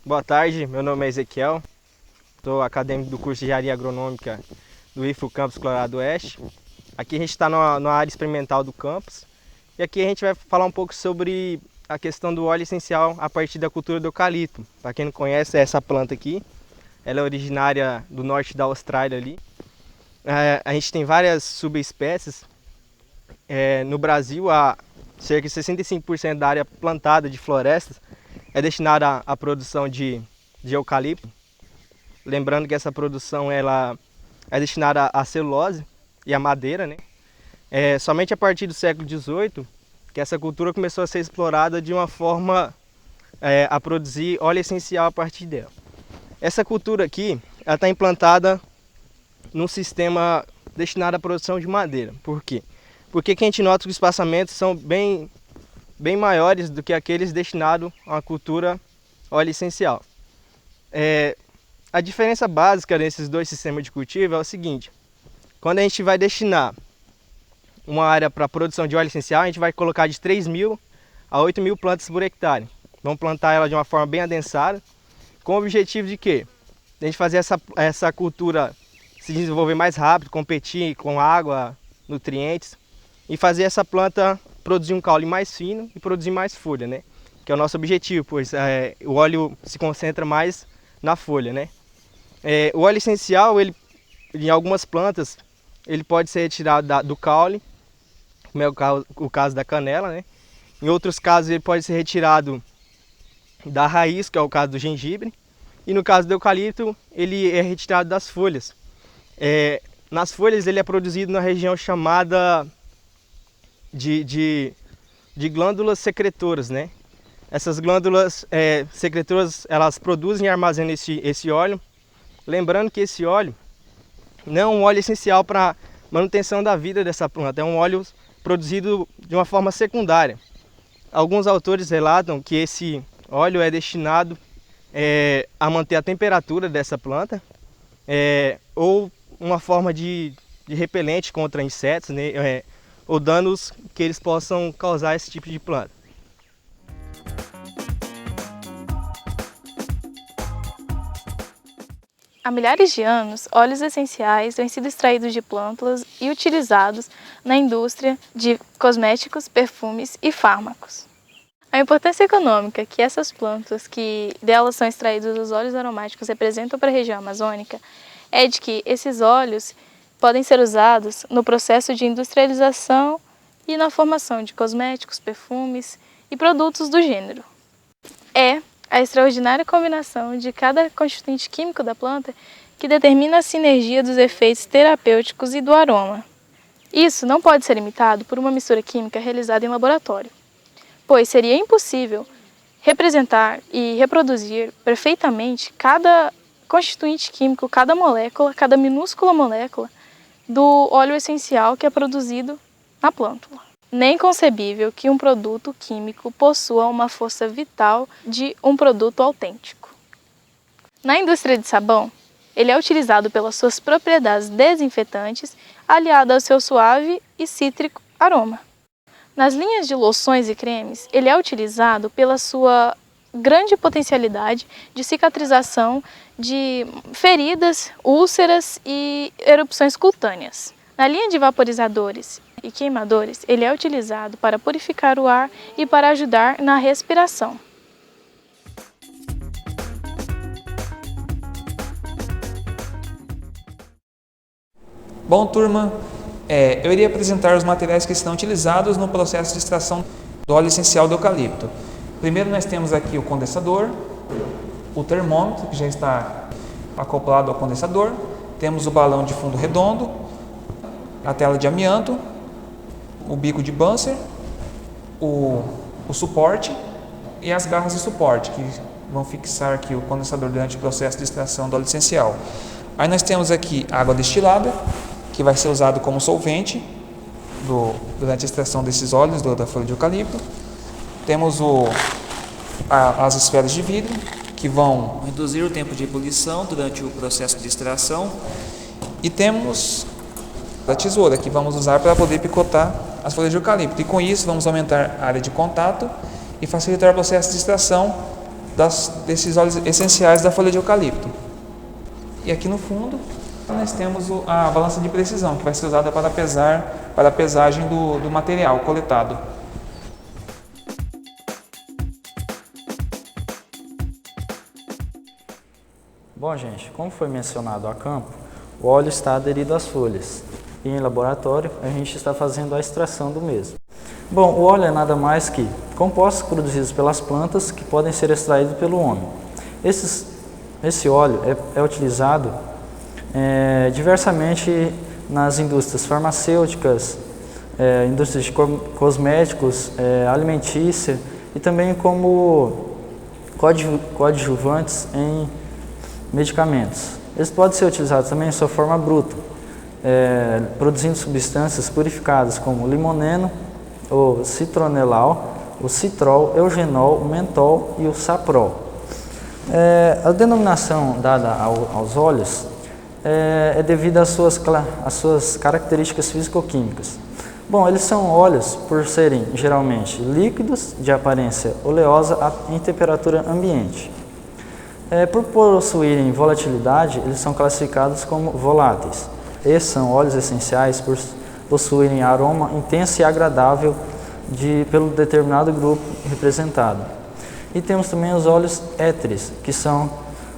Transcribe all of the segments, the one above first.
Boa tarde, meu nome é Ezequiel, sou acadêmico do curso de Engenharia Agronômica do IFO Campus Colorado Oeste. Aqui a gente está na área experimental do campus e aqui a gente vai falar um pouco sobre a questão do óleo essencial a partir da cultura do eucalipto. Para quem não conhece, essa planta aqui, ela é originária do norte da Austrália ali. A gente tem várias subespécies. No Brasil, cerca de 65% da área plantada de florestas é destinada à produção de eucalipto. Lembrando que essa produção ela é destinada à celulose e à madeira, né? Somente a partir do século XVIII que essa cultura começou a ser explorada de uma forma a produzir óleo essencial a partir dela. Essa cultura aqui está implantada num sistema destinado à produção de madeira. Por quê? Porque a gente nota que os espaçamentos são bem maiores do que aqueles destinados a uma cultura óleo essencial. A diferença básica desses dois sistemas de cultivo é o seguinte: quando a gente vai destinar uma área para a produção de óleo essencial, a gente vai colocar de 3.000 a 8.000 plantas por hectare. Vamos plantar ela de uma forma bem adensada, com o objetivo de quê? De a gente fazer essa cultura se desenvolver mais rápido, competir com água, nutrientes, e fazer essa planta produzir um caule mais fino e produzir mais folha, né? Que é o nosso objetivo, pois o óleo se concentra mais na folha, né? O óleo essencial, em algumas plantas, ele pode ser retirado do caule, como é o caso da canela, né? Em outros casos ele pode ser retirado da raiz, que é o caso do gengibre, e no caso do eucalipto ele é retirado das folhas. Nas folhas ele é produzido na região chamada de glândulas secretoras, né? Essas glândulas secretoras, elas produzem e armazenam esse óleo. Lembrando que esse óleo não é um óleo essencial para manutenção da vida dessa planta, é um óleo produzido de uma forma secundária. Alguns autores relatam que esse óleo é destinado a manter a temperatura dessa planta, ou uma forma de repelente contra insetos, né, ou danos que eles possam causar a esse tipo de planta. Há milhares de anos, óleos essenciais têm sido extraídos de plantas e utilizados na indústria de cosméticos, perfumes e fármacos. A importância econômica que essas plantas que delas são extraídos os óleos aromáticos representam para a região amazônica é de que esses óleos podem ser usados no processo de industrialização e na formação de cosméticos, perfumes e produtos do gênero. É a extraordinária combinação de cada constituinte químico da planta que determina a sinergia dos efeitos terapêuticos e do aroma. Isso não pode ser imitado por uma mistura química realizada em laboratório, pois seria impossível representar e reproduzir perfeitamente cada constituinte químico, cada molécula, cada minúscula molécula do óleo essencial que é produzido na plântula. Nem concebível que um produto químico possua uma força vital de um produto autêntico. Na indústria de sabão, ele é utilizado pelas suas propriedades desinfetantes, aliado ao seu suave e cítrico aroma. Nas linhas de loções e cremes, ele é utilizado pela sua grande potencialidade de cicatrização de feridas, úlceras e erupções cutâneas. Na linha de vaporizadores e queimadores, ele é utilizado para purificar o ar e para ajudar na respiração. Bom, turma, eu iria apresentar os materiais que estão utilizados no processo de extração do óleo essencial do eucalipto. Primeiro nós temos aqui o condensador, o termômetro, que já está acoplado ao condensador, temos o balão de fundo redondo, a tela de amianto, o bico de Bunsen, o suporte e as garras de suporte, que vão fixar aqui o condensador durante o processo de extração do óleo essencial. Aí nós temos aqui água destilada, que vai ser usado como solvente durante a extração desses óleos da folha de eucalipto. Temos as esferas de vidro, que vão reduzir o tempo de ebulição durante o processo de extração. E temos a tesoura, que vamos usar para poder picotar as folhas de eucalipto. E com isso vamos aumentar a área de contato e facilitar o processo de extração desses óleos essenciais da folha de eucalipto. E aqui no fundo nós temos a balança de precisão, que vai ser usada para a pesagem do material coletado. Bom, gente, como foi mencionado a campo, o óleo está aderido às folhas e em laboratório a gente está fazendo a extração do mesmo. Bom, o óleo é nada mais que compostos produzidos pelas plantas que podem ser extraídos pelo homem. Esse óleo é utilizado diversamente nas indústrias farmacêuticas, indústrias de cosméticos, alimentícia e também como coadjuvantes em medicamentos. Eles podem ser utilizados também em sua forma bruta, produzindo substâncias purificadas como o limoneno, o citronelal, o citrol, eugenol, o mentol e o saprol. A denominação dada aos óleos é devido às suas características físico-químicas. Bom, eles são óleos por serem geralmente líquidos de aparência oleosa em temperatura ambiente. Por possuírem volatilidade, eles são classificados como voláteis. Esses são óleos essenciais por possuírem aroma intenso e agradável pelo determinado grupo representado. E temos também os óleos éteres, que são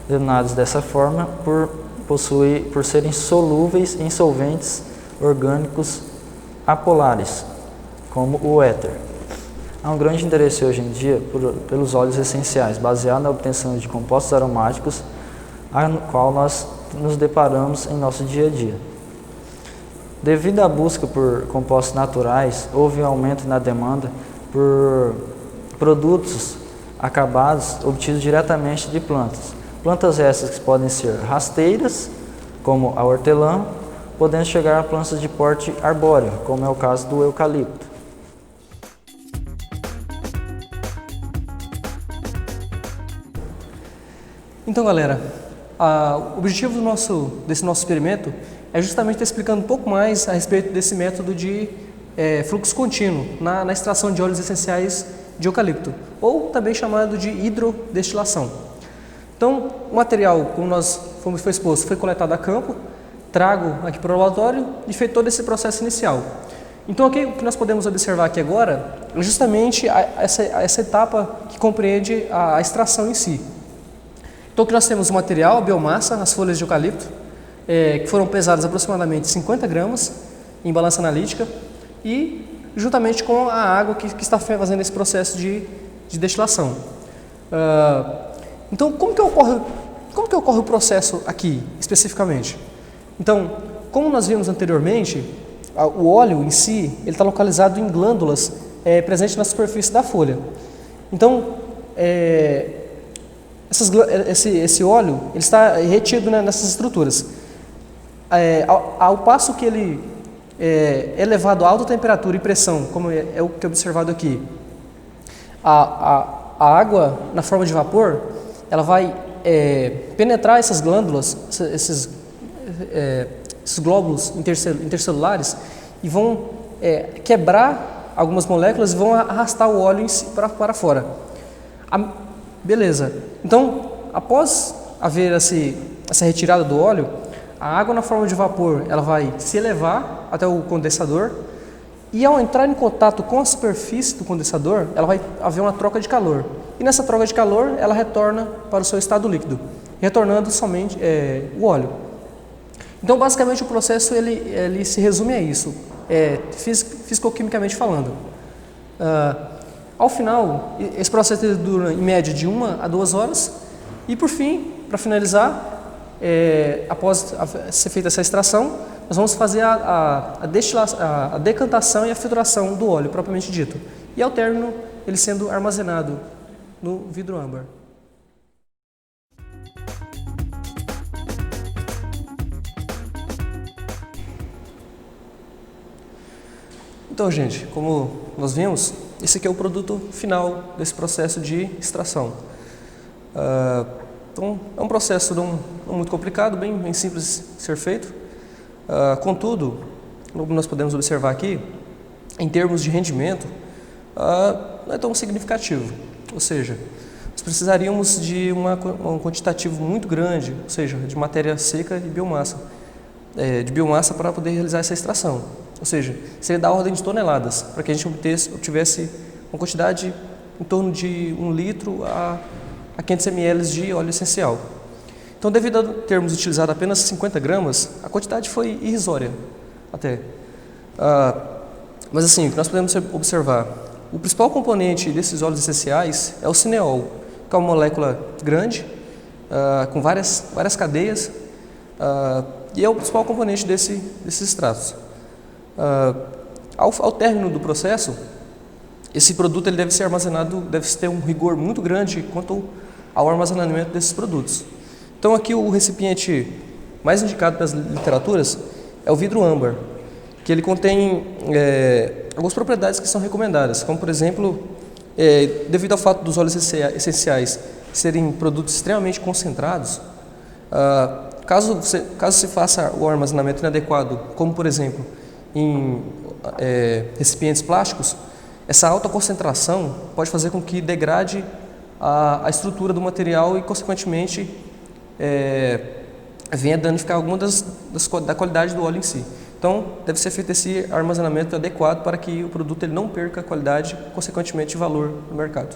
denominados dessa forma por serem solúveis em solventes orgânicos apolares, como o éter. Há um grande interesse hoje em dia pelos óleos essenciais, baseado na obtenção de compostos aromáticos, no qual nós nos deparamos em nosso dia a dia. Devido à busca por compostos naturais, houve um aumento na demanda por produtos acabados obtidos diretamente de plantas. Plantas essas que podem ser rasteiras, como a hortelã, podendo chegar a plantas de porte arbóreo, como é o caso do eucalipto. Então, galera, o objetivo desse nosso experimento é justamente estar explicando um pouco mais a respeito desse método de fluxo contínuo na extração de óleos essenciais de eucalipto, ou também chamado de hidrodestilação. Então, o material, como foi exposto, foi coletado a campo, trago aqui para o laboratório e feito todo esse processo inicial. Então, o que nós podemos observar aqui agora é justamente essa etapa que compreende a extração em si. Então, aqui nós temos o material, a biomassa, as folhas de eucalipto, que foram pesadas aproximadamente 50 gramas em balança analítica e juntamente com a água que está fazendo esse processo de destilação. Então, como que ocorre o processo aqui, especificamente? Então, como nós vimos anteriormente, o óleo em si ele está localizado em glândulas presentes na superfície da folha. Então, esse óleo ele está retido nessas estruturas. Ao passo que ele é levado a alta temperatura e pressão, como é o que é observado aqui, a água na forma de vapor, ela vai penetrar essas glândulas, esses glóbulos intercelulares e vão quebrar algumas moléculas e vão arrastar o óleo em si para fora. Beleza. Então, após haver essa retirada do óleo, a água na forma de vapor ela vai se elevar até o condensador e ao entrar em contato com a superfície do condensador, ela vai haver uma troca de calor. E nessa troca de calor, ela retorna para o seu estado líquido, retornando somente o óleo. Então, basicamente, o processo ele se resume a isso, fisicoquimicamente falando. Ao final, esse processo dura em média de 1 a 2 horas e, por fim, para finalizar, após ser feita essa extração, nós vamos fazer a decantação e a filtração do óleo, propriamente dito. E, ao término, ele sendo armazenado no vidro âmbar. Então, gente, como nós vimos, esse aqui é o produto final desse processo de extração. Então, é um processo não muito complicado, bem simples de ser feito. Contudo, como nós podemos observar aqui, em termos de rendimento, não é tão significativo. Ou seja, precisaríamos de um quantitativo muito grande, ou seja, de matéria seca e biomassa, para poder realizar essa extração. Ou seja, seria da ordem de toneladas, para que a gente obtivesse uma quantidade em torno de 1 litro a 500 ml de óleo essencial. Então, devido a termos utilizado apenas 50 gramas, a quantidade foi irrisória até. Mas assim, o que nós podemos observar, o principal componente desses óleos essenciais é o cineol, que é uma molécula grande, com várias cadeias, e é o principal componente desses extratos. Ao término do processo, esse produto ele deve ser armazenado, deve ter um rigor muito grande quanto ao armazenamento desses produtos. Então aqui o recipiente mais indicado pelas literaturas é o vidro âmbar, que ele contém algumas propriedades que são recomendadas, como por exemplo, devido ao fato dos óleos essenciais serem produtos extremamente concentrados, caso se faça o armazenamento inadequado, como por exemplo em recipientes plásticos, essa alta concentração pode fazer com que degrade a estrutura do material e, consequentemente, venha danificar alguma da qualidade do óleo em si. Então, deve ser feito esse armazenamento adequado para que o produto ele não perca a qualidade, consequentemente, valor no mercado.